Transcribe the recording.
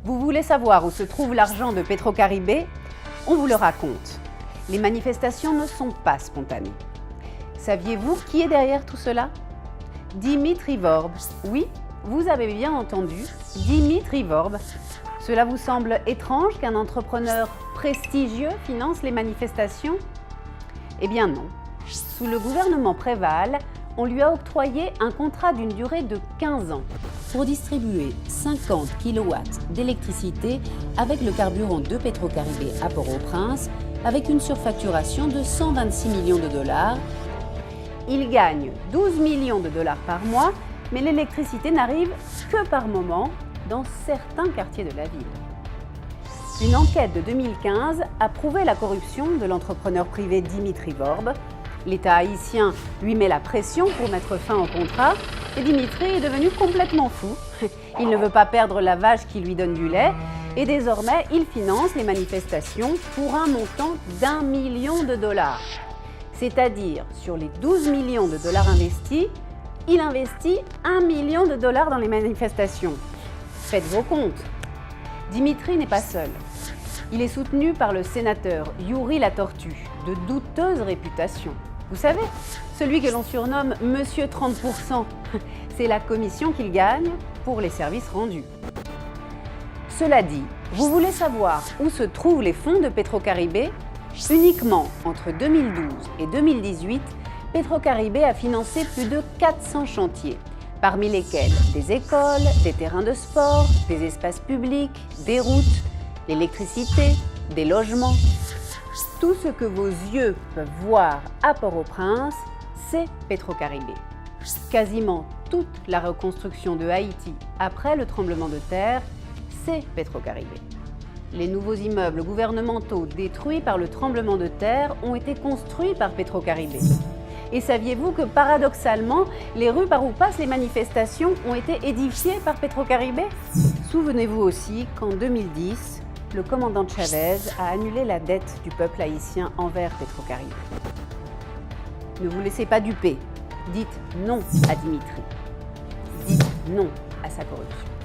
Vous voulez savoir où se trouve l'argent de Petrocaribé? On vous le raconte. Les manifestations ne sont pas spontanées. Saviez-vous qui est derrière tout cela? Dimitri Vorb. Oui, vous avez bien entendu, Dimitri Vorb. Cela vous semble étrange qu'un entrepreneur prestigieux finance les manifestations? Eh bien non. Sous le gouvernement Préval, on lui a octroyé un contrat d'une durée de 15 ans pour distribuer 50 kW d'électricité avec le carburant de Petrocaribé à Port-au-Prince, avec une surfacturation de 126 millions de dollars. Il gagne 12 millions de dollars par mois, mais l'électricité n'arrive que par moment dans certains quartiers de la ville. Une enquête de 2015 a prouvé la corruption de l'entrepreneur privé Dimitri Vorb. L'État haïtien lui met la pression pour mettre fin au contrat et Dimitri est devenu complètement fou. Il ne veut pas perdre la vache qui lui donne du lait et désormais il finance les manifestations pour un montant d'1 million de dollars. C'est-à-dire, sur les 12 millions de dollars investis, il investit 1 million de dollars dans les manifestations. Faites vos comptes. Dimitri n'est pas seul. Il est soutenu par le sénateur Youri la Tortue, de douteuse réputation. Vous savez, celui que l'on surnomme Monsieur 30%. C'est la commission qu'il gagne pour les services rendus. Cela dit, vous voulez savoir où se trouvent les fonds de Petrocaribé? Uniquement entre 2012 et 2018, Petrocaribé a financé plus de 400 chantiers, parmi lesquels des écoles, des terrains de sport, des espaces publics, des routes, l'électricité, des logements. Tout ce que vos yeux peuvent voir à Port-au-Prince, c'est Petrocaribé. Quasiment toute la reconstruction de Haïti après le tremblement de terre, c'est Petrocaribé. Les nouveaux immeubles gouvernementaux détruits par le tremblement de terre ont été construits par Petrocaribé. Et saviez-vous que paradoxalement, les rues par où passent les manifestations ont été édifiées par Petrocaribé? Souvenez-vous aussi qu'en 2010, le commandant Chavez a annulé la dette du peuple haïtien envers Petrocaribé. Ne vous laissez pas duper. Dites non à Dimitri. Dites non à sa corruption.